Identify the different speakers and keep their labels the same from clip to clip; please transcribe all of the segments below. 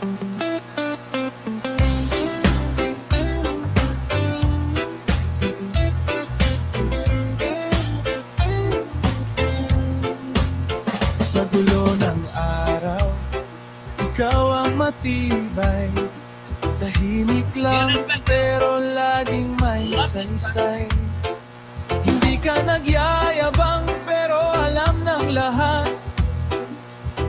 Speaker 1: Sa dulo ng araw, ikaw ang matibay. Tahimik lang pero laging may saysay. Hindi ka nagyayabang pero alam ng lahat.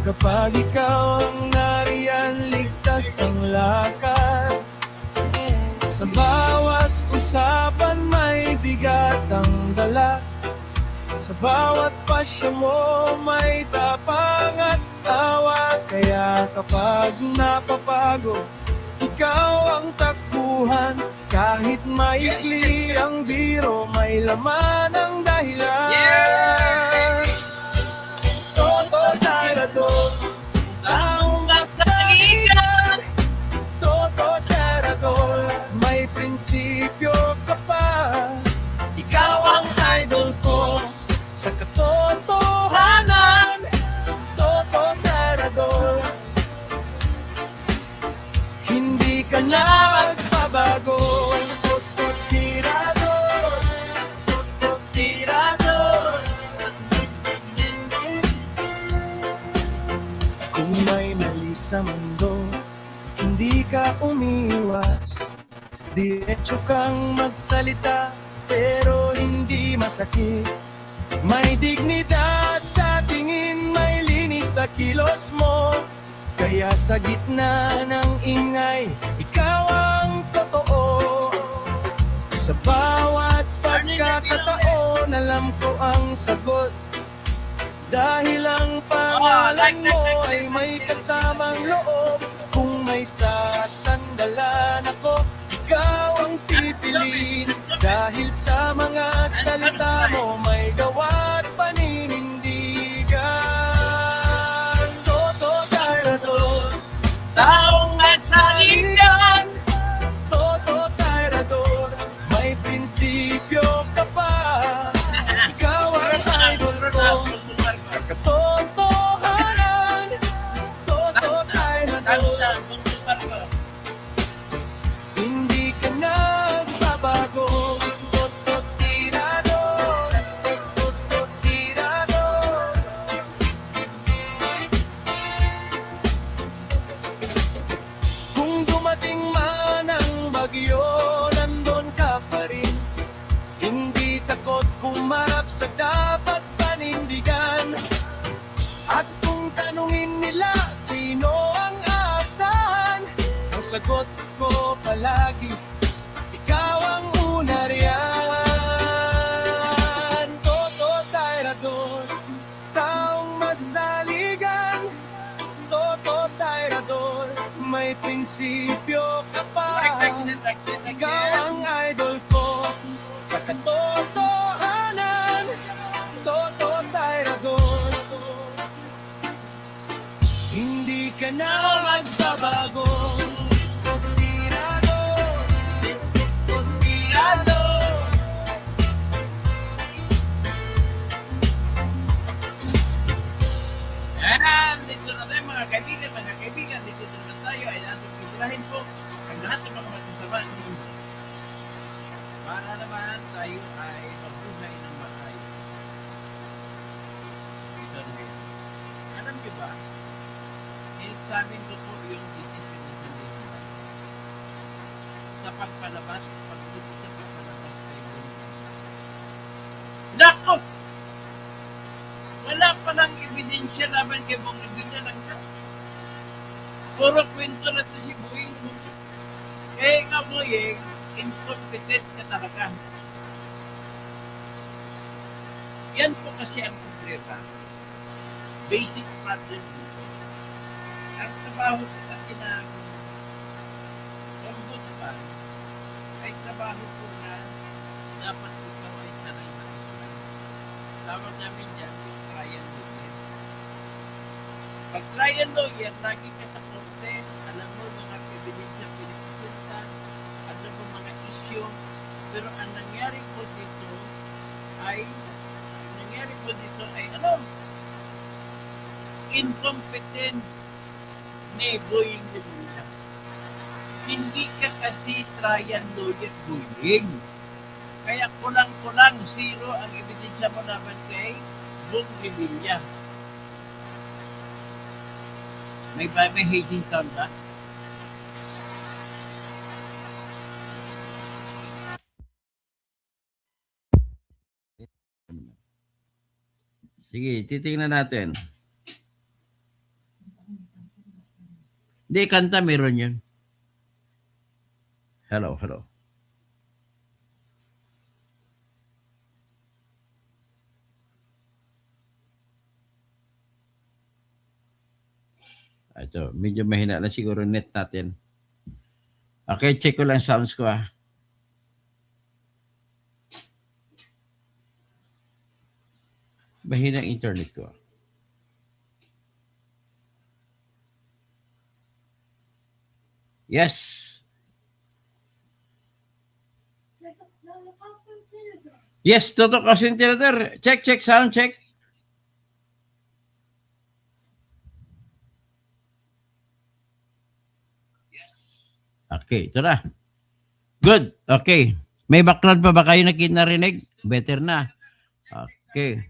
Speaker 1: Kapag ikaw ang nariyan, ligtas ang lakad. Sa bawat usapan may bigat ang dala. Sa bawat pasya mo may tapang at tawa. Kaya kapag napapagod, ikaw ang takbuhan. Kahit maikli ang biro, may laman ang dahilan. Toto Tirador, taong kasaligan. Toto Tirador, may prinsipyo ka pa. Ikaw ang idol ko sa katotohanan. Toto Tirador, hindi ka na magbabago. Toto Tirador, Toto Tirador. Kung may mali sa mundo, hindi ka umiwas. Diretso kang magsalita pero hindi masakit. May dignidad sa tingin, may linis sa kilos mo. Kaya sa gitna ng ingay, ikaw ang totoo. Sa bawat pagkakataon, alam ko ang sagot. Dahil ang pangalan mo ay may kasamang loob. Kung may sasandalan ako, ikaw ang pipiliin. Dahil sa mga salita mo may gawa at paninindigan. Toto Tirador, taong kasaligan. Toto Tirador, may prinsipyo ka pa. Ikaw ang idol ko sa katotohanan. Toto Tirador, hindi ka nagbabago. Toto Tirador, Toto Tirador. Kung dumating man ang bagyo, nandun ka pa rin. Hindi takot kumarap sa dapat panindigan. At kung tanungin nila sino ang aasahan, ang sagot ko palagi, ikaw ang una riyan. Toto Tirador, taong masaligan. Toto Tirador, may prinsipyo ka pa. Ikaw ang idol ko sa katotohanan. Toto Tirador, hindi ka na magbabago. Toto Tirador, Toto Tirador.
Speaker 2: Ayan, dito na tayo mga kaibigan, dito naman tayo ay natin pipirahin po ang lahat ng mga masasama sa mundo. Para naman tayo ay mabuhay ng maayos. Ito na yun. Alam niyo ba, inexamin ko po yung decision ni Sandigan sa pagpalabas, pagtutok sa pagpalabas kay Bonnie. Nako! Wala palang ebidensya laban kay Bong Revilla lang ka. Puro kwento na ito si Boying. Eh, nga Boying, incompetent ka talaga. Yan po kasi ang problema. Basic problem dito. Ang trabaho ko kasi ng ombudsman ay trabaho ko na dapat ikaw ay sanay sa isla. Tawag namin yan yung trial lawyer. Pag trial lawyer, lagi ka sa korte, alam mo mga ebidensya pinipresenta, alam mo mga issue, pero ang nangyari po dito ay incompetence ni Boying Rimulya. Hindi ka kasi trial lawyer, Boying. Kaya kulang-kulang zero ang ebidensya mo naman kay Bong Revilla. May hazing sound ba? Sige, titingnan natin. Hindi, kanta meron yun. Hello. Ito, medyo mahina lang siguro net natin. Okay, check ko lang sounds ko ah. Mahina ang internet ko. Yes. Yes, Toto Kasintirador. Check, sound check. Okay, ito na. Good. Okay. May background pa ba kayo na kinarinig? Better na. Okay.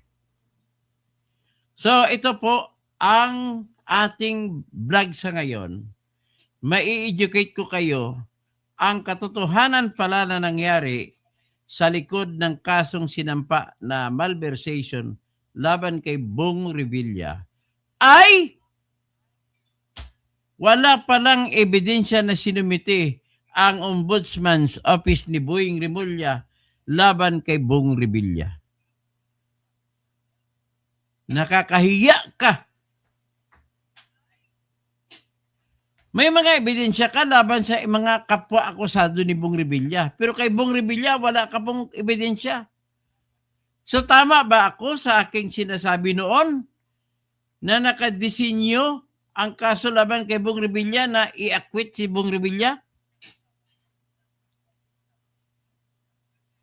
Speaker 2: So, ito po ang ating vlog sa ngayon. Mai-educate ko kayo ang katotohanan pala na nangyari sa likod ng kasong sinampa na malversation laban kay Bong Revilla ay wala palang ebidensya na sinumite ang Ombudsman's Office ni Boying Rimulya laban kay Bong Revilla. Nakakahiya ka. May mga ebidensya ka laban sa mga kapwa-akusado ni Bong Revilla. Pero kay Bong Revilla, wala ka pong ebidensya. So tama ba ako sa aking sinasabi noon na nakadesinyo ang kaso laban kay Bong Revilla na i-acquit si Bong Revilla?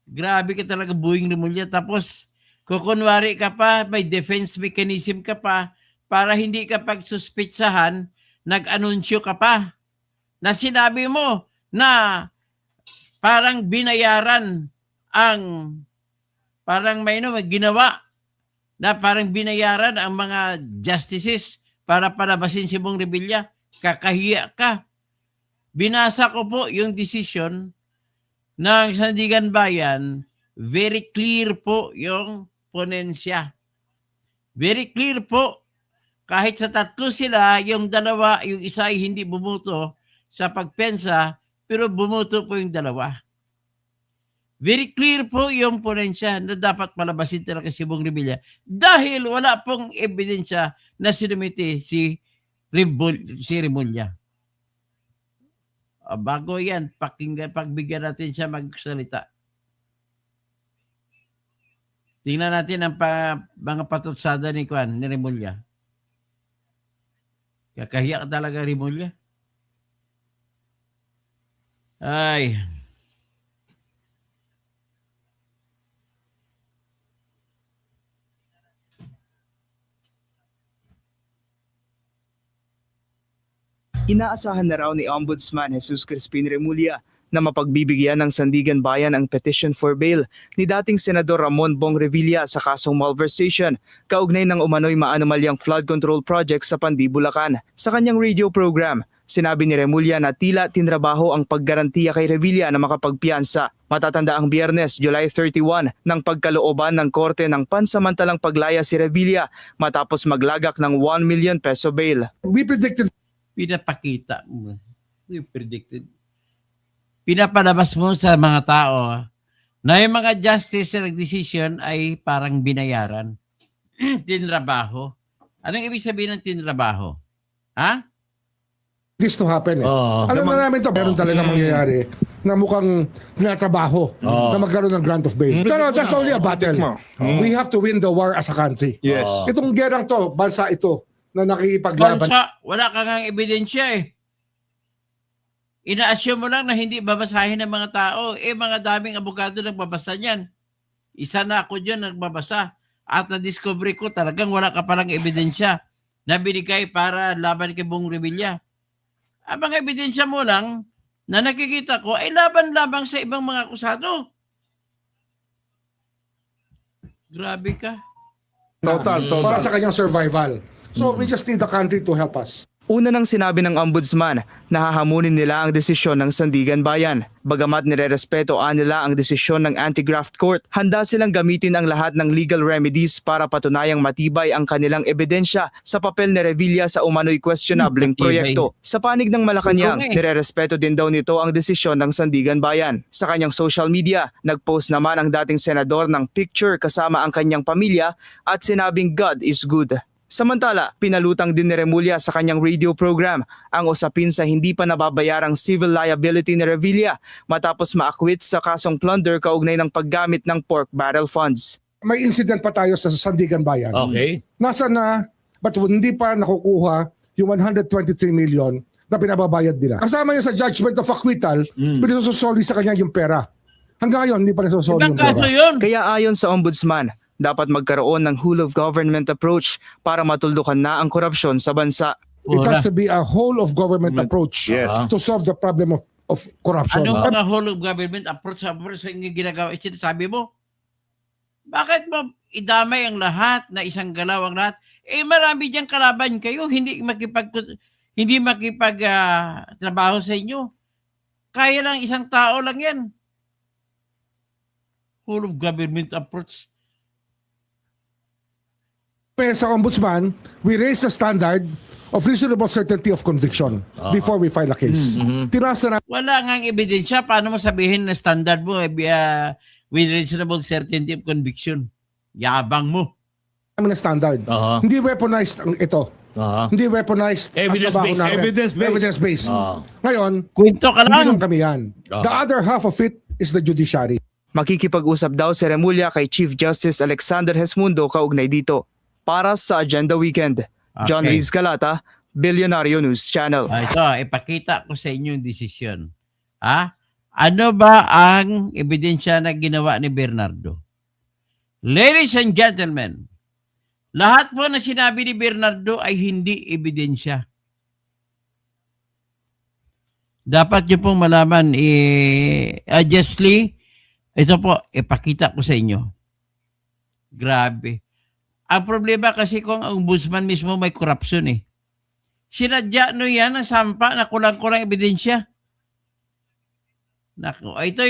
Speaker 2: Grabe ka talaga, Boying Rimulya. Tapos, kukunwari ka pa, may defense mechanism ka pa para hindi ka pagsuspitsahan, nag-anunsyo ka pa na sinabi mo na parang binayaran ang parang may ginawa na parang binayaran ang mga justices para palabasin si Bong Revilla. Kakahiya ka. Binasa ko po yung decision ng Sandigan Bayan. Very clear po yung ponensya. Very clear po. Kahit sa tatlo sila, yung dalawa, yung isa ay hindi bumuto sa pagpensa, pero bumuto po yung dalawa. Very clear po yung ponensya na dapat palabasin talaga si Bong Revilla dahil wala pong ebidensya na sinumite si Rimulya. Bago yan, pagbigyan natin siya magsalita. Tingnan natin ang mga patutsada ni Rimulya. Kakahiya ka talaga, Rimulya. Ay.
Speaker 3: Inaasahan na raw ni Ombudsman Jesus Crispin Remulla na mapagbibigyan ng Sandigan Bayan ang petition for bail ni dating Senador Ramon Bong Revilla sa kasong malversation kaugnay ng umano'y maanumalyang flood control project sa Pandi, Bulacan. Sa kanyang radio program, sinabi ni Remulla na tila tinrabaho ang paggarantiya kay Revilla na makapagpiyansa. Matatanda ang Biyernes, July 31, ng pagkalooban ng korte ng pansamantalang paglaya si Revilla matapos maglagak ng 1 million peso bail.
Speaker 4: We predicted.
Speaker 2: Pinapakita mo. You predicted. Pinapalabas mo sa mga tao na yung mga justice na nag-decision ay parang binayaran. Tinrabaho. Anong ibig sabihin ng tinrabaho? Ha?
Speaker 4: This to happen eh. Alam na namin to, meron talaga mangyayari na mukhang tinatrabaho na magkaroon ng grant of bail. Pero that's only a battle. We have to win the war as a country.
Speaker 5: Yes.
Speaker 4: Itong gerang to, bansa ito, na nakikipaglaban.
Speaker 2: Bansa, wala ka ngang ebidensya eh. Ina-assume mo lang na hindi babasahin ng mga tao. Mga daming abogado nagbabasa niyan. Isa na ako dyan nagbabasa. At na-discover ko talagang wala ka palang ebidensya na binigay para laban kay Bong Revilla. Ang mga ebidensya mo lang na nakikita ko ay laban-labang sa ibang mga akusado. Grabe ka.
Speaker 5: Total,
Speaker 4: para
Speaker 5: total.
Speaker 4: sa kanyang survival. So we just need the country to help us.
Speaker 3: Una nang sinabi ng ombudsman na hahamunin nila ang desisyon ng Sandigan Bayan. Bagamat nirerespeto nila ang desisyon ng Anti-Graft Court, handa silang gamitin ang lahat ng legal remedies para patunayang matibay ang kanilang ebidensya sa papel ni Revilla sa umano'y questionableng
Speaker 2: Matibay.
Speaker 3: proyekto. Sa panig ng Malacanang,
Speaker 2: Siguro nga eh.
Speaker 3: nirerespeto din daw nito ang desisyon ng Sandigan Bayan. Sa kanyang social media, nagpost naman ang dating senador ng picture kasama ang kanyang pamilya at sinabing God is good. Samantala, pinalutang din ni Remulla sa kanyang radio program ang usapin sa hindi pa nababayarang civil liability ni Revilla matapos ma-acquit sa kasong plunder kaugnay ng paggamit ng pork barrel funds.
Speaker 4: May incident pa tayo sa Sandigan Bayan.
Speaker 5: Okay.
Speaker 4: Nasa na, but hindi pa nakukuha yung 123 million na pinababayad nila. Kasama yun sa judgment of acquittal, pinasusoli sa kanya yung pera. Hanggang ngayon, hindi pa nasusoli
Speaker 2: Ibang
Speaker 4: yung pera.
Speaker 2: kaso yun.
Speaker 3: Kaya ayon sa ombudsman, dapat magkaroon ng whole of government approach para matuldukan na ang korupsyon sa bansa.
Speaker 4: It has to be a whole of government approach
Speaker 5: Yes.
Speaker 4: to solve the problem of corruption.
Speaker 2: Anong mga whole of government approach sa inyong ginagawa? Sabi mo, bakit mo idamay ang lahat na isang galaw ang lahat? Eh marami diyang kalaban kayo, hindi makipag trabaho sa inyo. Kaya lang isang tao lang yan. Whole of government approach.
Speaker 4: Sa ombudsman, we raise the standard of reasonable certainty of conviction before we file a case. Tinaas na
Speaker 2: Wala ngang ebidensya. Paano mo sabihin na standard mo with reasonable certainty of conviction? Yabang mo.
Speaker 4: namin na standard. Hindi weaponized ang ito. Hindi weaponized ang
Speaker 5: Evidence-based.
Speaker 4: trabaho namin.
Speaker 5: Evidence-based.
Speaker 4: Evidence-based. Ngayon,
Speaker 2: Kwento ka
Speaker 4: hindi
Speaker 2: lang.
Speaker 4: lang kami yan. The other half of it is the judiciary.
Speaker 3: Makikipag-usap daw si Remulla kay Chief Justice Alexander Hesmundo kaugnay dito. Para sa Agenda Weekend, John
Speaker 2: Okay.
Speaker 3: Riz Galata, Billionario News Channel.
Speaker 2: Ito, ipakita ko sa inyo yung desisyon. Ano ba ang ebidensya na ginawa ni Bernardo? Ladies and gentlemen, lahat po na sinabi ni Bernardo ay hindi ebidensya. Dapat nyo pong malaman, justly, ito po, ipakita ko sa inyo. Grabe. Ang problema kasi kung ang ombudsman mismo may corruption eh. Sinadya no yan ang sampa na kulang-kulang ebidensya. Nako, ito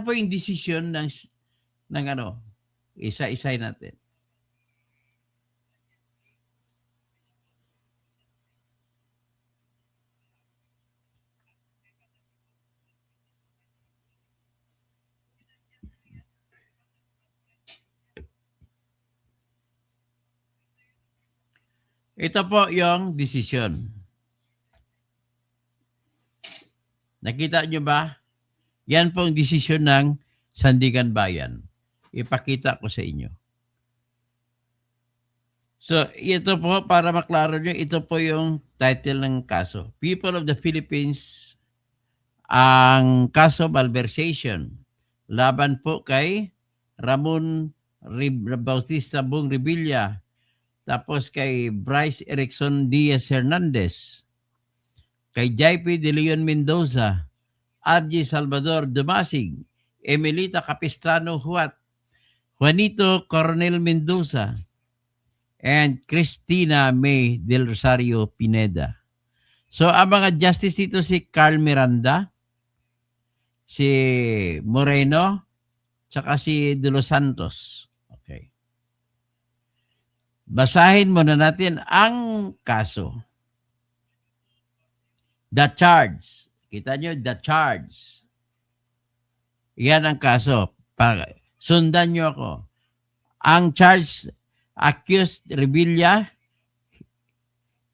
Speaker 2: po yung desisyon ng isa-isay natin. Ito po yung desisyon. Nakita nyo ba? Yan po ang desisyon ng Sandigan Bayan. Ipakita ko sa inyo. So, ito po, para maklaro nyo, ito po yung title ng kaso. People of the Philippines, ang kaso malversation. Laban po kay Ramon Bautista Bong Revilla, tapos kay Bryce Erickson Diaz Hernandez, kay JP De Leon Mendoza, RG Salvador Dumasig, Emilita Capistrano Huat, Juanito Coronel Mendoza, and Cristina May Del Rosario Pineda. So, ang mga justice dito si Carl Miranda, si Moreno, tsaka si De Los Santos. Okay. Basahin muna natin ang kaso. The charge. Kita nyo, the charge. Yan ang kaso. Sundan nyo ako. Ang charge, accused Revilla,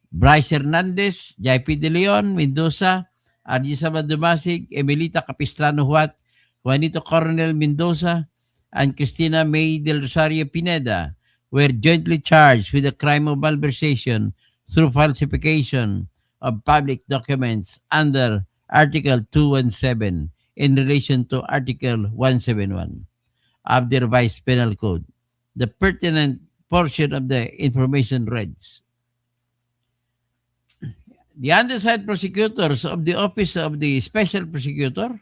Speaker 2: Bryce Hernandez, JP De Leon, Mendoza, RG Salvador Dumasig, Emilita Capistrano Huat, Juanito Coronel Mendoza, and Cristina May Del Rosario Pineda were jointly charged with the crime of malversation through falsification of public documents under Article 217 in relation to Article 171 of the Revised Penal Code. The pertinent portion of the information reads, The undersigned prosecutors of the Office of the Special Prosecutor,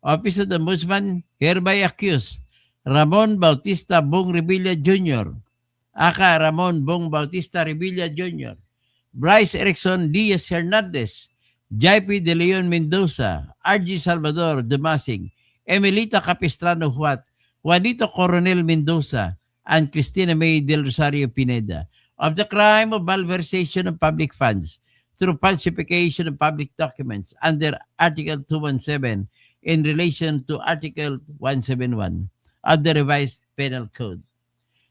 Speaker 2: Office of the Ombudsman, hereby accuse Ramon Bautista Bong Revilla Jr., aka Ramon Bong Bautista Revilla Jr., Bryce Erickson Diaz Hernandez, JP De Leon Mendoza, RG Salvador Damasig, Emilita Capistrano Huat, Juanito Coronel Mendoza, and Cristina May del Rosario Pineda of the crime of malversation of public funds through falsification of public documents under Article 217 in relation to Article 171 of the revised Penal Code.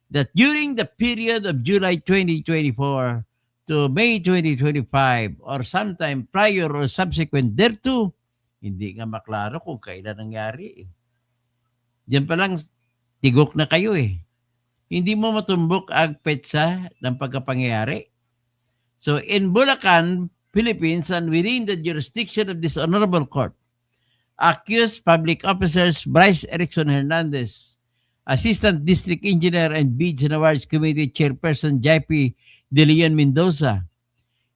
Speaker 2: That during the period of July 2024 to May 2025 or sometime prior or subsequent thereto, hindi nga maklaro kung kailan nangyari. Diyan pa lang, tigok na kayo eh. Hindi mo matumbok ang petsa ng pagkapangyayari. So in Bulacan, Philippines, and within the jurisdiction of this honorable court, accused public officers Bryce Erickson Hernandez, Assistant District Engineer and Bids and Awards Committee Chairperson JP De Leon Mendoza,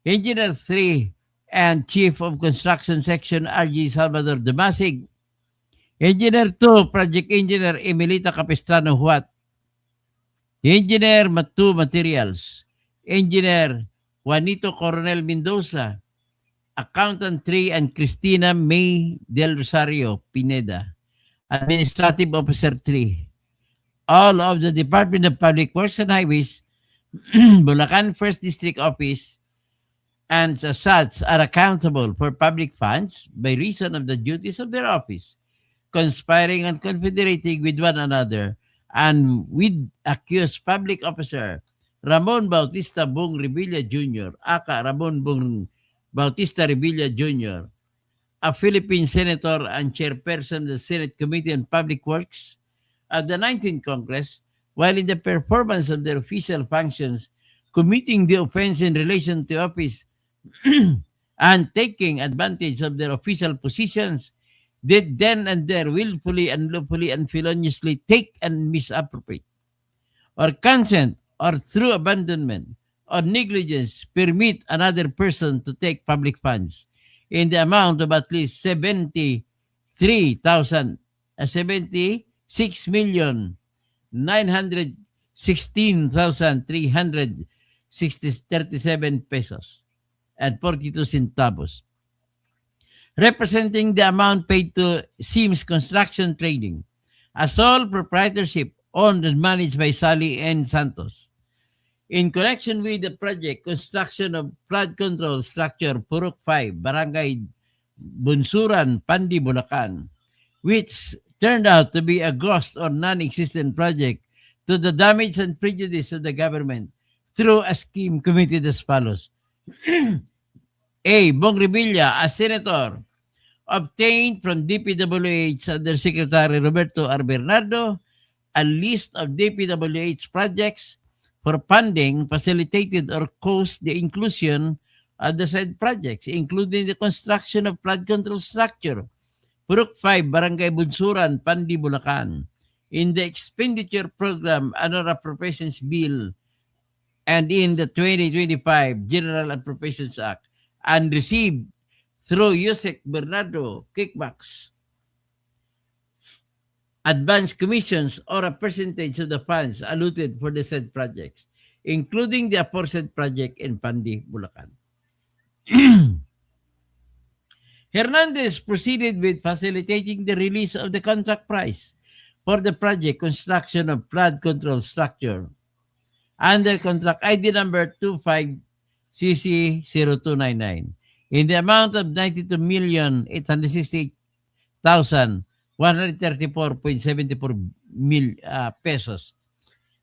Speaker 2: Engineer 3 and Chief of Construction Section RG Salvador Damasig, Engineer 2 Project Engineer Emilita Capistrano Huat, Engineer 2 Materials, Engineer Juanito Coronel Mendoza, Accountant 3 and Cristina May del Rosario Pineda, Administrative Officer 3, all of the Department of Public Works and Highways, Bulacan 1st District Office, and as such are accountable for public funds by reason of the duties of their office, conspiring and confederating with one another and with accused public officer Ramon Bautista Bong Revilla Jr., aka Ramon Bong Bautista Revilla Jr., a Philippine Senator and Chairperson of the Senate Committee on Public Works of the 19th Congress, while in the performance of their official functions, committing the offense in relation to office and taking advantage of their official positions, did then and there willfully, unlawfully, and feloniously take and misappropriate, or consent, or through abandonment, or negligence, permit another person to take public funds in the amount of at least 76,916,337 pesos and 42 centavos, representing the amount paid to Sims Construction Trading, a sole proprietorship owned and managed by Sally N. Santos, in connection with the project construction of flood control structure Purok 5, Barangay Bunsuran, Pandi, Bulacan, which turned out to be a ghost or non-existent project to the damage and prejudice of the government through a scheme committed as follows. A. Bong Revilla, a senator, obtained from DPWH Undersecretary Roberto R. Bernardo a list of DPWH projects for funding facilitated or caused the inclusion of the said projects, including the construction of flood control structure, Purok 5, Barangay Bunsuran, Pandi, Bulacan, in the expenditure program under Appropriations Bill and in the 2025 General Appropriations Act, and received through Yusek Bernardo kickbacks, advance commissions, or a percentage of the funds allotted for the said projects, including the aforesaid project in Pandi, Bulacan. Hernandez proceeded with facilitating the release of the contract price for the project construction of flood control structure under contract ID number 25CC0299 in the amount of 92,868,134.74 pesos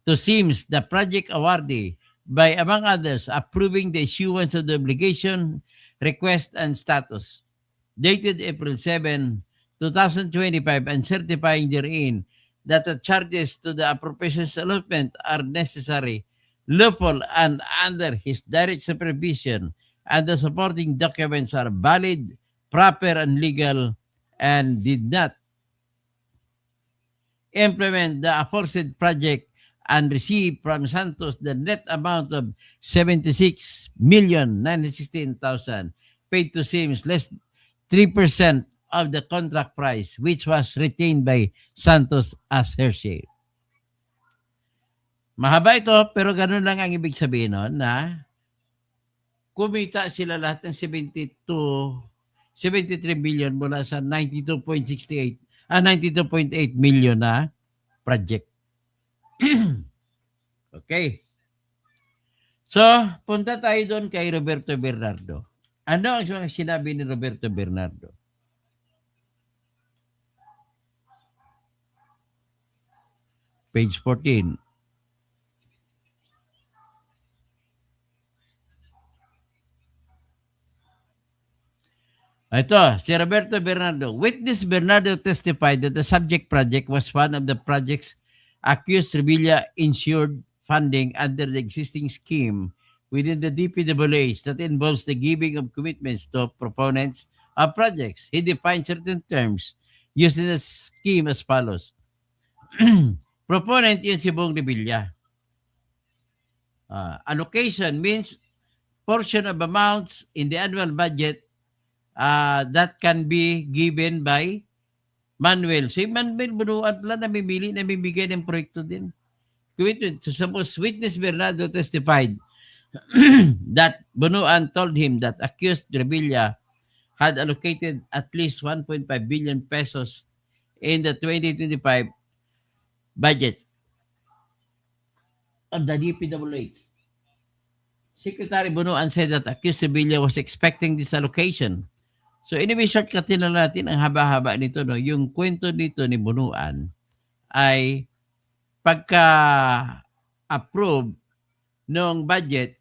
Speaker 2: to Sims, the project awardee, by, among others, approving the issuance of the obligation, request, and status, dated April 7, 2025, and certifying therein that the charges to the appropriations allotment are necessary, lawful, and under his direct supervision, and the supporting documents are valid, proper, and legal, and did not implement the aforesaid project and received from Santos the net amount of 76,916,000 paid to Sims less 3% of the contract price which was retained by Santos as her share. Mahaba ito pero ganun lang ang ibig sabihin nun na kumita sila lahat ng 73 billion mula sa 92.8 million na project. Okay. So, punta tayo doon kay Roberto Bernardo. Ano ang sinabi ni Roberto Bernardo? Page 14. Ito, si Roberto Bernardo. Witness Bernardo testified that the subject project was one of the projects accused Revilla ensured funding under the existing scheme within the DPWH that involves the giving of commitments to proponents of projects. He defined certain terms used in the scheme as follows. Proponent yun si Bong Revilla. Allocation means portion of amounts in the annual budget that can be given by Manuel. Si Manuel Bunuan pala namimigay ng proyekto din. So suppose witness Bernardo testified that Bunuan told him that accused Revilla had allocated at least 1.5 billion pesos in the 2025 budget of the DPWH. Secretary Bunuan said that accused Revilla was expecting this allocation. So anyway, shortcutin na natin ang haba-haba nito. No? Yung kwento nito ni Bunuan ay pagka-approve ng budget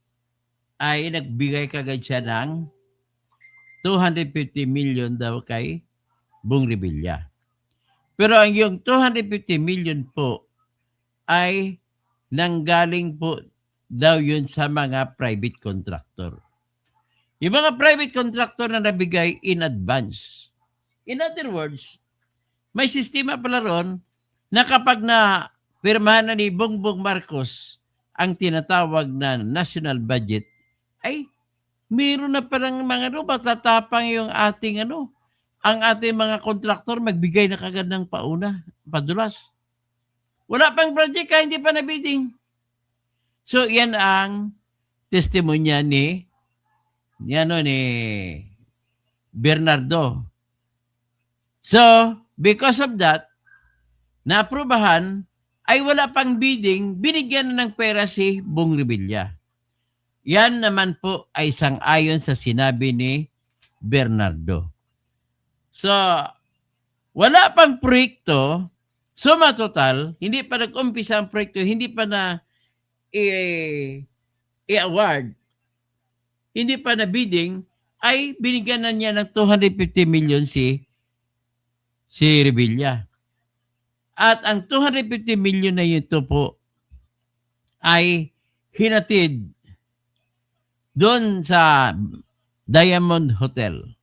Speaker 2: ay nagbigay kagad siya ng 250 million daw kay Bong Revilla. Pero ang yung 250 million po ay nanggaling po daw yun sa mga private contractor. Yung mga private contractor na nabigay in advance. In other words, may sistema pala ron na kapag na pirmahan na ni Bongbong Marcos ang tinatawag na national budget, ay mayroon na palang mga matatapang yung ating ang ating mga kontraktor magbigay na kagad ng padulas. Wala pang project kaya hindi pa nabidding. So yan ang testimonya ni Bernardo. So, because of that, naaprubahan ay wala pang bidding, binigyan na ng pera si Bong Revilla. Yan naman po ay sang-ayon sa sinabi ni Bernardo. So, wala pang proyekto, suma total, hindi pa nag-umpisa ang proyekto, hindi pa na i-award, hindi pa na bidding, ay binigyan na niya ng 250 million si Revilla. At ang 250 million na ito po ay hinatid doon sa Diamond Hotel.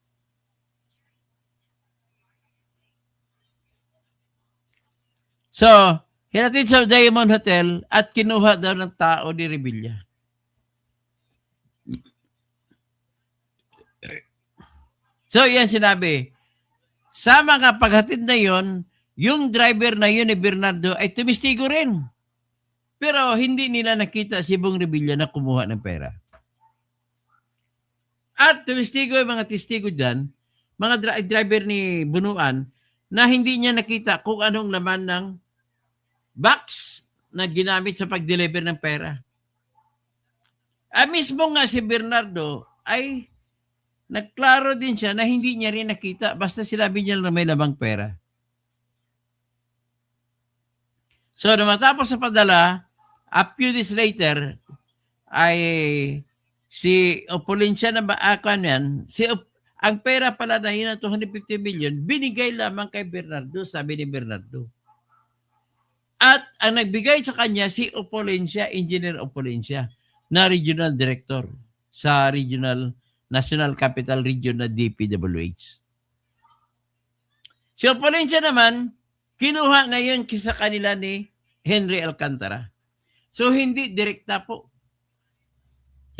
Speaker 2: So, hinatid sa Diamond Hotel at kinuha daw ng tao ni Revilla. So, yan sinabi. Sa mga paghatid na yon, yung driver na yun ni Bernardo ay tumistigo rin. Pero hindi nila nakita si Bong Revilla na kumuha ng pera. At tumistigo yung mga testigo dyan, mga driver ni Bunuan, na hindi niya nakita kung anong laman ng box na ginamit sa pag-deliver ng pera. Mismo nga si Bernardo ay nagklaro din siya na hindi niya rin nakita basta sinabi niya na may lamang pera. So, nung matapos sa padala, a few days later, ay si Opulencia na ang pera pala na yun ng 250 million, binigay lamang kay Bernardo, sabi ni Bernardo. At ang nagbigay sa kanya si Opulencia, Engineer Opulencia, na Regional Director sa National Capital Region na DPWH. Si Opulencia naman, kinuha na yun sa kanila ni Henry Alcantara. So, hindi direkta po.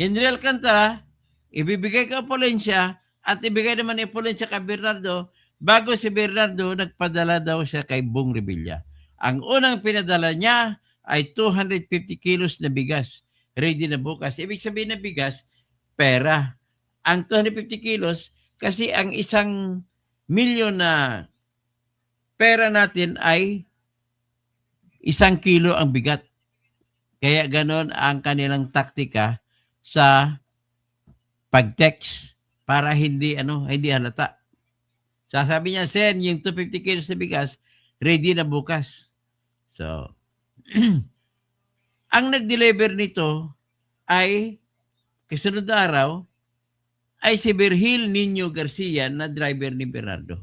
Speaker 2: Henry Alcantara, ibibigay ka Polensya at ibigay naman ni Polensya kay Bernardo bago si Bernardo nagpadala daw siya kay Bong Revilla. Ang unang pinadala niya ay 250 kilos na bigas. Ready na bukas. Ibig sabihin na bigas, pera. Ang 250 kilos, kasi ang 1,000,000 na pera natin ay 1 kilo ang bigat. Kaya ganon ang kanilang taktika sa pag-text para hindi halata. Sasabi niya, Sen, yung 250 kilos na bigas, ready na bukas. So, ang nag-deliver nito ay kasunod na araw ay si Virgil Nino Garcia na driver ni Bernardo.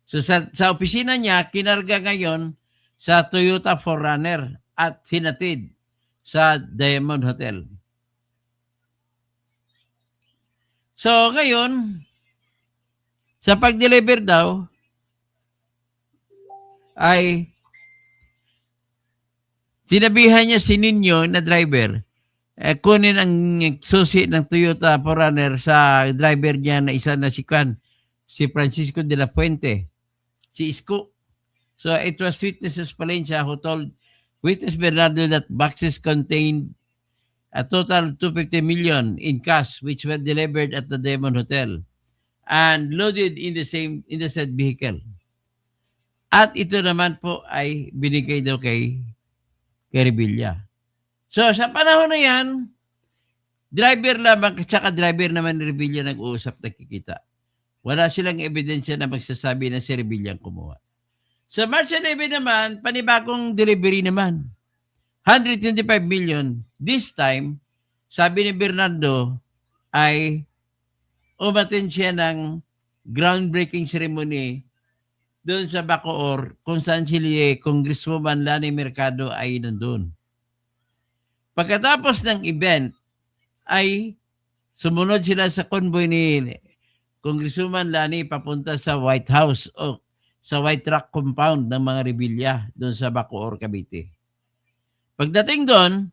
Speaker 2: So sa opisina niya, kinarga ngayon sa Toyota 4Runner at hinatid sa Diamond Hotel. So ngayon, sa pag-deliver daw, ay sinabihan niya si Nino na driver, kunin ang susi ng Toyota 4Runner sa driver niya na isa na si Francisco de la Puente, si Isko. So it was witnesses Palencia who told witness Bernardo that boxes contained a total 250 million in cash which were delivered at the Diamond Hotel and loaded in the said vehicle. At ito naman po ay binigay daw kay Revilla. So sa panahon na yan, driver lamang at saka driver naman ni Revilla nag-uusap, nagkikita. Wala silang ebidensya na magsasabi na si Revilla ang kumuha. Sa March 11 naman, panibagong delivery naman. 125 million. This time, sabi ni Bernardo ay umattend siya ng groundbreaking ceremony doon sa Bacoor kung saan si Congresswoman Lani Mercado ay nandun. Pagkatapos ng event ay sumunod sila sa convoy ni Congresswoman Lani papunta sa White House o sa White Rock compound ng mga Revilla doon sa Bacoor, Cavite. Pagdating doon,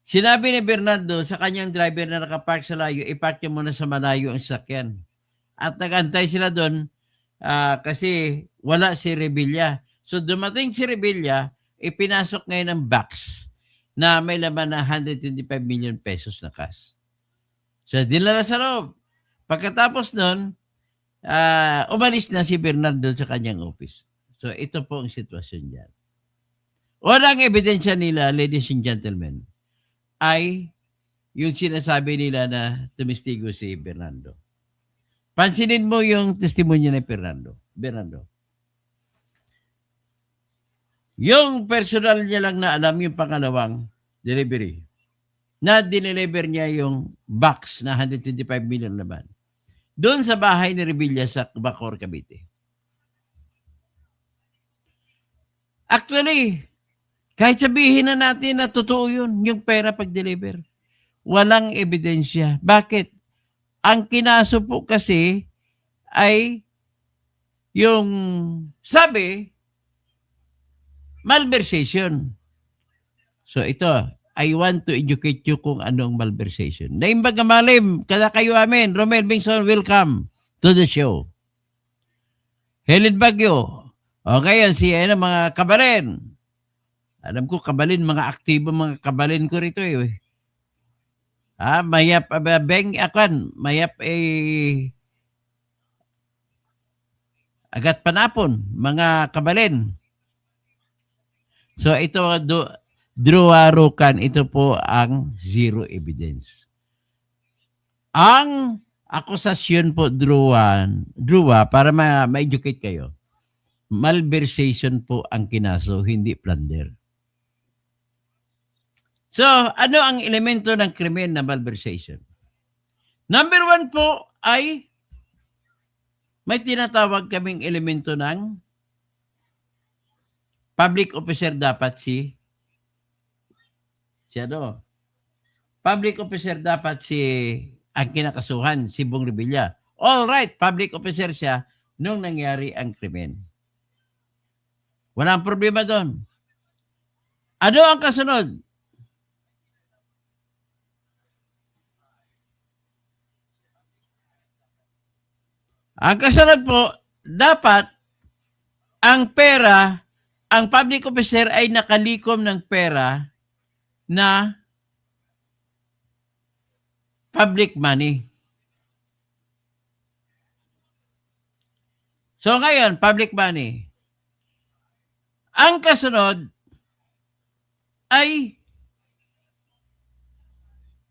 Speaker 2: sinabi ni Bernardo sa kanyang driver na nakapark sa layo, ipark niya muna sa malayo ang sasakyan. At nag-antay sila doon kasi wala si Revilla. So dumating si Revilla, ipinasok ngayon ng box na may laman na 125 million pesos na cash. So dinala sa loob. Pagkatapos nun, umalis na si Bernardo sa kanyang office. So ito po ang sitwasyon dyan. Walang ebidensya nila, ladies and gentlemen, ay yung sinasabi nila na tumistigo si Bernardo. Pansinin mo yung testimonya ni Bernardo. Yung personal niya lang na alam yung pangalawang delivery. Na dineliver niya yung box na 125 million naman. Doon sa bahay ni Revilla sa Bacoor, Cavite. Actually, kahit sabihin na natin na totoo yun, yung pera pag-deliver, walang ebidensya. Bakit? Ang kinaso po kasi ay yung sabi, malversation. So ito, I want to educate you kung anong malversation. Naimbaga malim, kada kayo amin, Romel Bingson, welcome to the show. Helen Bagyo, o ngayon si mga kabalin. Alam ko kabalin, mga aktibo mga kabalin ko rito eh. Mayap mayap agat panapon, mga kabalin. So ito, Drew Arucan, ito po ang zero evidence. Ang akusasyon po, Drew, para ma-educate kayo, malversation po ang kinaso, hindi plunder. So, ano ang elemento ng krimen na malversation? Number 1 po ay may tinatawag kaming elemento ng public officer dapat public officer dapat ang kinakasuhan, si Bong Revilla. All right, public officer siya nung nangyari ang krimen. Walang problema doon. Ano ang kasunod? Ang kasunod po, dapat ang pera, ang public officer ay nakalikom ng pera na public money. So ngayon, public money. Ang kasunod ay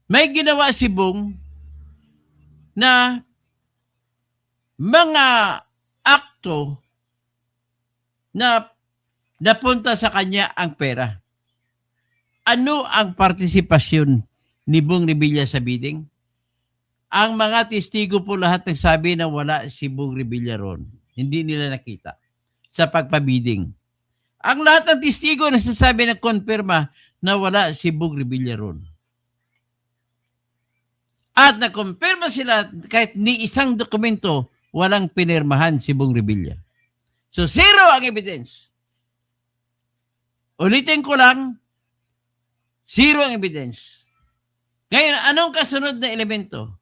Speaker 2: may ginawa si Bong na mga akto na napunta sa kanya ang pera. Ano ang partisipasyon ni Bong Revilla sa bidding? Ang mga testigo po lahat nagsabi na wala si Bong Revilla ron. Hindi nila nakita sa pagpabidding. Ang lahat ng testigo nagsasabi na konfirma na wala si Bong Revilla ron. At nakumpirma sila kahit ni isang dokumento walang pinirmahan si Bong Revilla. So zero ang evidence. Ulitin ko lang, zero ang evidence. Ngayon, anong kasunod na elemento?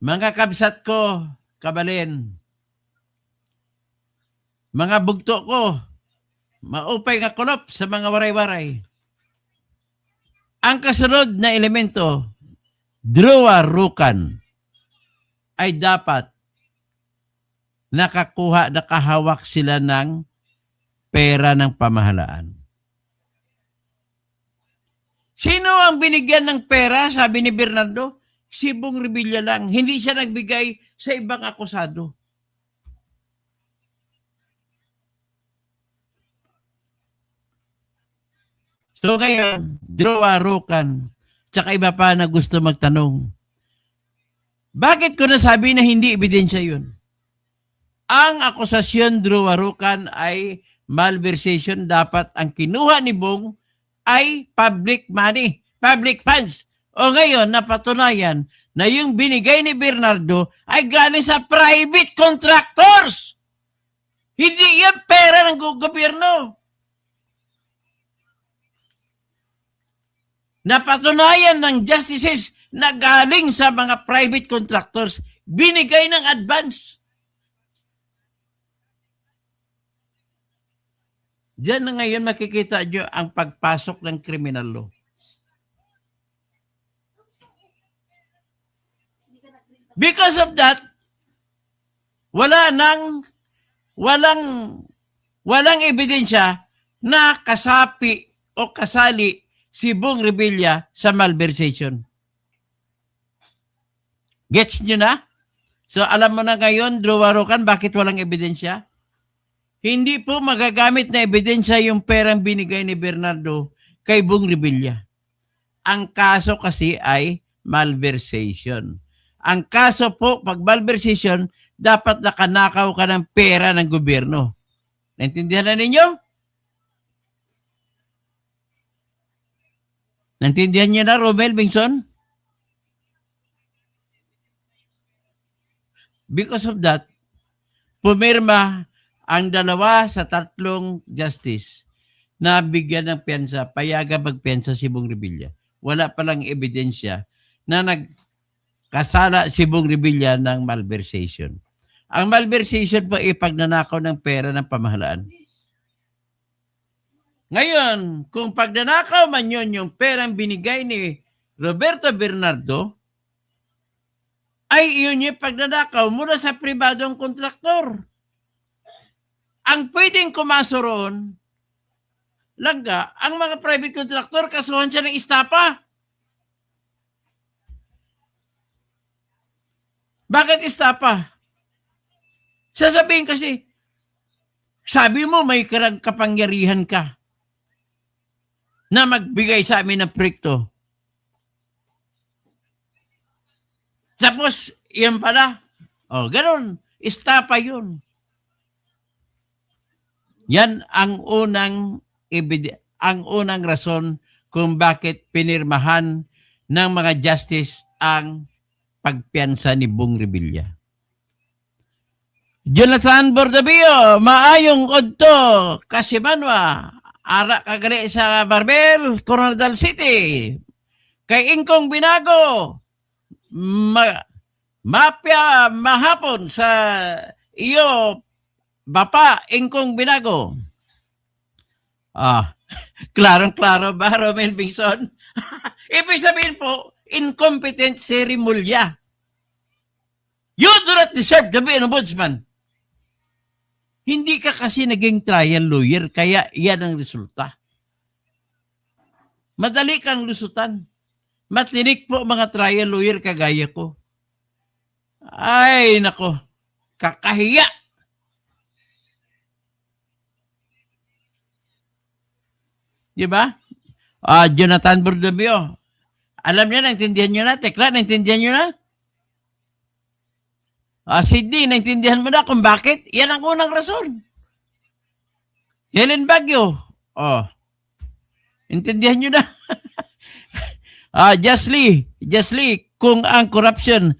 Speaker 2: Mga kabsat ko, kabalin, mga bugto ko, maupay nga kulop sa mga waray-waray. Ang kasunod na elemento, drawarukan, ay dapat nakahawak sila ng pera ng pamahalaan. Sino ang binigyan ng pera, sabi ni Bernardo? Si Bong Revilla lang. Hindi siya nagbigay sa ibang akusado. So ngayon, drawarukan, tsaka iba pa na gusto magtanong. Bakit ko nasabi na hindi ebidensya yun? Ang akusasyon drawarukan ay malversation. Dapat ang kinuha ni Bong ay public money, public funds. O ngayon, napatunayan na yung binigay ni Bernardo ay galing sa private contractors. Hindi yan pera ng gobyerno. Napatunayan ng justices na galing sa mga private contractors, binigay ng advance. Diyan na ngayon makikita nyo ang pagpasok ng criminal law. Because of that, walang ebidensya na kasapi o kasali si Bong Revilla sa malversation. Gets nyo na? So alam mo na ngayon, drawarukan, bakit walang ebidensya? Hindi po magagamit na ebidensya yung perang binigay ni Bernardo kay Bong Revilla. Ang kaso kasi ay malversation. Ang kaso po, pag malversation, dapat nakanakaw ka ng pera ng gobyerno. Naintindihan na ninyo? Naintindihan niyo na, Romel Bingson? Because of that, pumirma ang 2 sa 3 justice na bigyan ng piyansa, payagan magpiyansa si Bong Revilla. Wala palang ebidensya na nagkasala si Bong Revilla ng malversation. Ang malversation po ay pagnanakaw ng pera ng pamahalaan. Ngayon, kung pagnanakaw man yun yung perang binigay ni Roberto Bernardo, ay iyon yung pagnanakaw mula sa pribadong kontraktor. Ang pwedeng kumaso roon, langga, ang mga private contractor, kasuhan siya ng istapa. Bakit istapa? Sasabihin kasi, sabi mo may kapangyarihan ka na magbigay sa amin ng proyekto. Tapos, yan pala. O, ganun. Istapa yun. Yan ang unang rason kung bakit pinirmahan ng mga justice ang pagpiyansa ni Bong Revilla. Jonathan Bordabio, maayong odto, Kasimanwa, ara kagari sa Barbel, Coronadal City. Kay Ingkong Binago, mapya mahapon sa iyo, Bapa Ingkong Binago. Klarong-klaro ba, Romel Bingson? Ibig sabihin po, incompetent si Rimulya. You do not deserve to be an ombudsman. Hindi ka kasi naging trial lawyer, kaya yan ang resulta. Madali kang lusutan. Matinik po mga trial lawyer kagaya ko. Ay, nako. Kakahiya. Diba? Jonathan Bordabio. Alam niyo, naintindihan niyo na. Tekla, naintindihan niyo na? Sidney, naintindihan mo na kung bakit? Yan ang unang rason. Helen Baguio. Intindihan nyo na. Justly, kung ang corruption,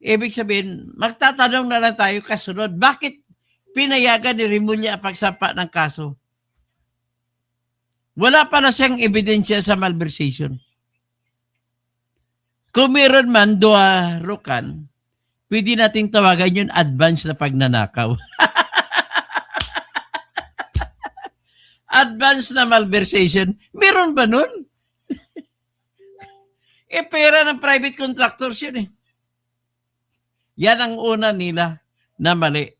Speaker 2: ibig sabihin, magtatanong na lang tayo kasunod, bakit pinayagan ni Rimulya ang pagsampa ng kaso? Wala pa na siyang ebidensya sa malversation. Kung meron man, rukan, pwede nating tawagan yun advance na pagnanakaw. Advance na malversation. Meron ba nun? Pera ng private contractors yun eh. Yan ang una nila na mali.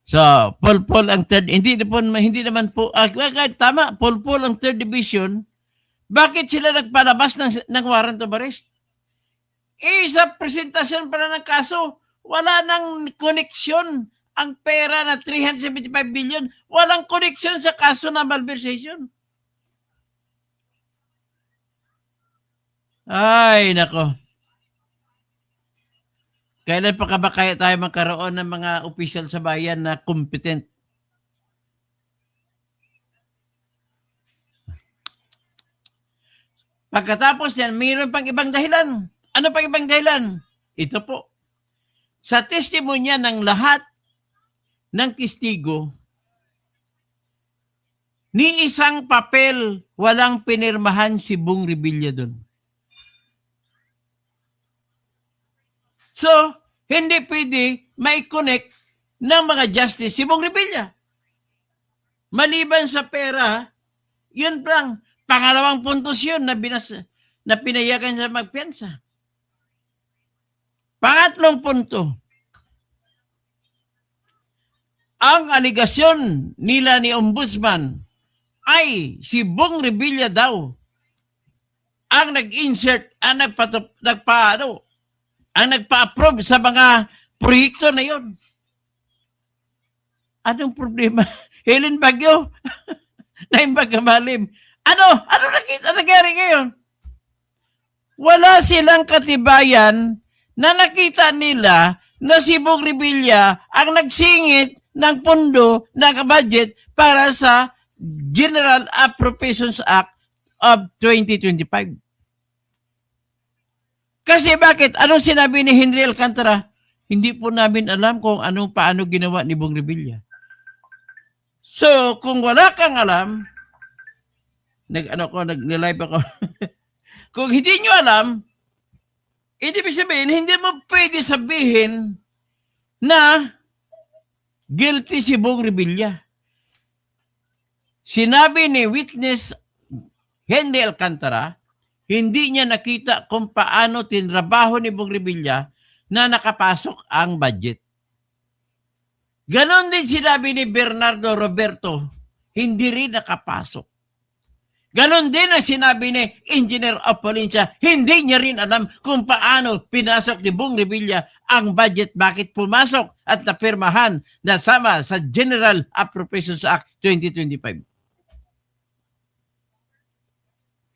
Speaker 2: So, Paul ang third, hindi naman po, tama, Paul ang third division. Bakit sila nagpalabas ng warrant of arrest? Sa presentasyon pala ng kaso, wala nang koneksyon ang pera na 375 billion. Walang koneksyon sa kaso na malversation. Ay, nako. Kailan pa ka ba kaya tayo magkaroon ng mga opisyal sa bayan na competent? Pagkatapos yan, mayroon pang ibang dahilan. Ano pang ibang dahilan? Ito po. Sa testimonya ng lahat ng testigo, ni isang papel walang pinirmahan si Bong Revilla doon. So, hindi pwede mai-connect ng mga justice si Bong Revilla. Maliban sa pera, yun lang. Pangalawang puntos yun na pinayagan sa magpiyansa. Pangatlong punto, ang aligasyon nila ni Ombudsman ay si Bong Revilla daw ang nag-insert, ang nagpa-approve sa mga proyekto na yon. Anong problema? Helen Baguio, Naimbag Malim. Ano nangyari ngayon? Wala silang katibayan na nakita nila na si Bong Revilla ang nagsingit ng pondo ng budget para sa General Appropriations Act of 2025. Kasi bakit? Anong sinabi ni Henry Alcantara? Hindi po namin alam kung paano ginawa ni Bong Revilla. So, kung wala kang alam, nag-live ako. Kung hindi nyo alam, ibig sabihin, hindi mo pwede sabihin na guilty si Bong Revilla. Sinabi ni witness Henry Alcantara, hindi niya nakita kung paano tinrabaho ni Bong Revilla na nakapasok ang budget. Ganon din sinabi ni Bernardo Roberto, hindi rin nakapasok. Ganon din ang sinabi ni Engineer Opolencia, hindi niya rin alam kung paano pinasok ni Bong Revilla ang budget, bakit pumasok at napirmahan na sama sa General Appropriations Act 2025.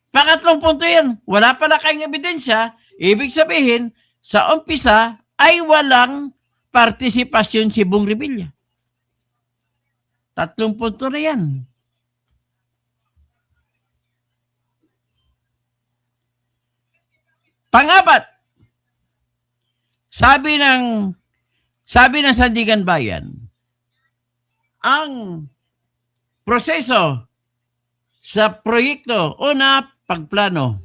Speaker 2: Pangatlong punto yan, wala pala kayong ebidensya, ibig sabihin, sa umpisa ay walang partisipasyon si Bong Revilla. Tatlong punto na yan. Pangapat, Sabi ng Sandigan Bayan, ang proseso sa proyekto, una, pagplano.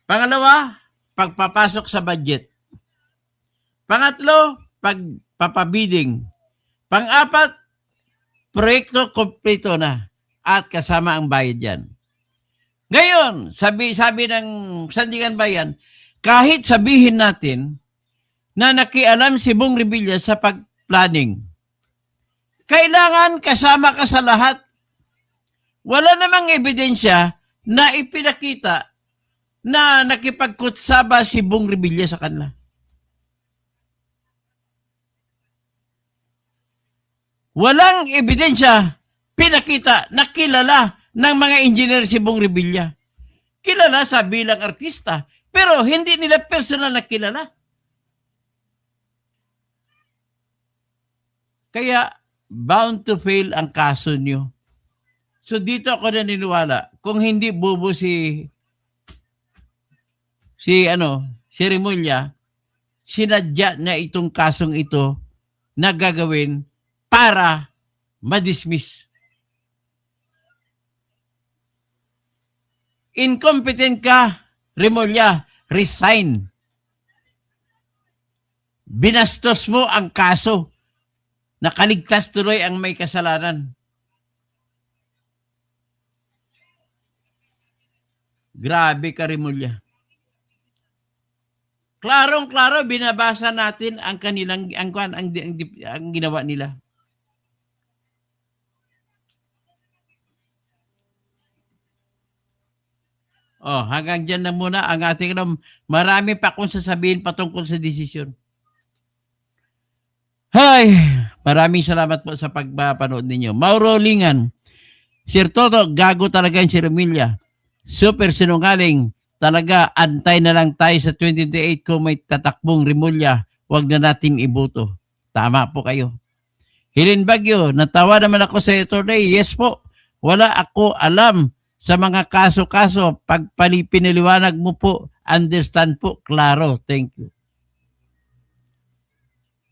Speaker 2: Pangalawa, pagpapasok sa budget. Pangatlo, pagpapabidding. Pang-apat, proyekto kompleto na at kasama ang bayad yan. Ngayon, sabi ng Sandigan Bayan, kahit sabihin natin na nakialam si Bong Revilla sa pag-planning, kailangan kasama ka sa lahat. Wala namang ebidensya na ipinakita na nakipagkutsaba si Bong Revilla sa kanila. Walang ebidensya pinakita na kilala ng mga engineer si Bong Revilla. Kilala sa bilang artista, pero hindi nila personal na kilala. Kaya, bound to fail ang kaso nyo. So, dito ako naniniwala, kung hindi bobo si Remulla, sinadya na itong kasong ito na gagawin para ma-dismiss. Incompetent ka, Remulla, resign. Binastos mo ang kaso. Nakaligtas tuloy ang may kasalanan. Grabe ka, Remulla. Klarong-klaro, binabasa natin ang kanilang, ang ginawa nila. Oh, hanggang dyan na muna ang ating marami pa akong sasabihin patungkol sa desisyon. Hay, maraming salamat po sa pagpapanood ninyo. Mauro Lingan, Sir Toto, gago talaga yung si Remulla. Super sinungaling. Talaga, antay na lang tayo sa 2028 kung may tatakbong Remulla. Huwag na natin iboto. Tama po kayo. Hilin Bagyo, natawa naman ako sa ito today. Yes po, wala ako alam sa mga kaso-kaso. Pag piniliwanag mo po, understand po, klaro. Thank you.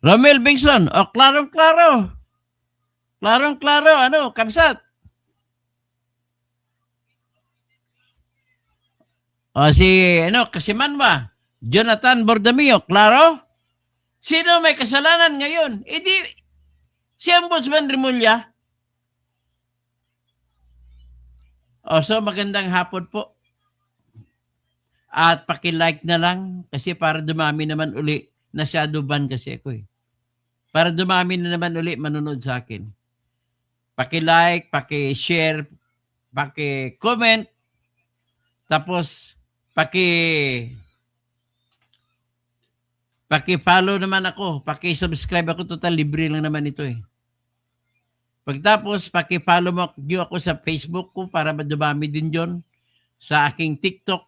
Speaker 2: Romel Bingson, klarong-klaro. Klarong-klaro, kamsat. Kasimanwa, Jonathan Bordamio, klaro? Sino may kasalanan ngayon? Si Ombudsman Remulla. So magandang hapon po. At paki-like na lang kasi para dumami naman uli. Na shadow ban kasi ako eh. Para dumami na naman uli manonood sa akin. Paki-like, paki-share, paki-comment, tapos paki-follow naman ako, paki-subscribe ako, total libre lang naman ito eh. Pagtapos, paki-follow mo ako sa Facebook ko para dumami din yon, sa aking TikTok,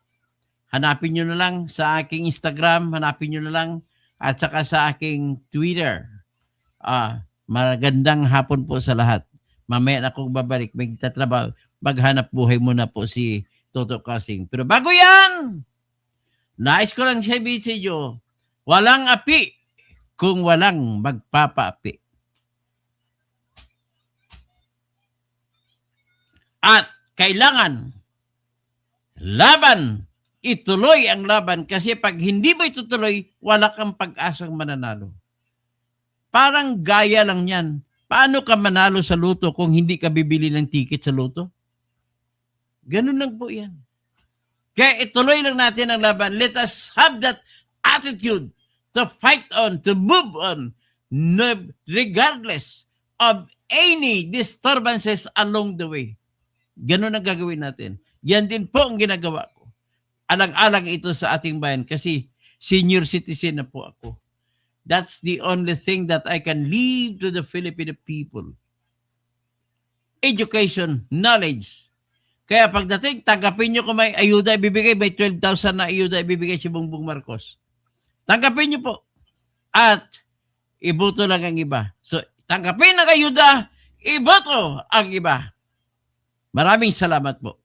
Speaker 2: hanapin nyo na lang, sa aking Instagram, hanapin nyo na lang, at saka sa aking Twitter. Magandang hapon po sa lahat. Mamaya na akong babalik. Magtatrabaho. Maghanap buhay muna po si Toto Kasing. Pero bago yan, nais ko lang sabihin sa inyo, walang api kung walang magpapaapi. At kailangan laban. Ituloy ang laban kasi pag hindi mo itutuloy, wala kang pag-asang mananalo. Parang gaya lang yan. Paano ka manalo sa luto kung hindi ka bibili ng ticket sa luto? Ganun lang po yan. Kaya ituloy lang natin ang laban. Let us have that attitude to fight on, to move on, regardless of any disturbances along the way. Ganun ang gagawin natin. Yan din po ang ginagawa ko. Alang-alang ito sa ating bayan kasi senior citizen na po ako. That's the only thing that I can leave to the Filipino people. Education, knowledge. Kaya pagdating, tanggapin nyo kung may ayuda ibibigay, may 12,000 na ayuda ibibigay si Bongbong Marcos. Tanggapin nyo po. At iboto lang ang iba. So, tanggapin ang ayuda, iboto ang iba. Maraming salamat po.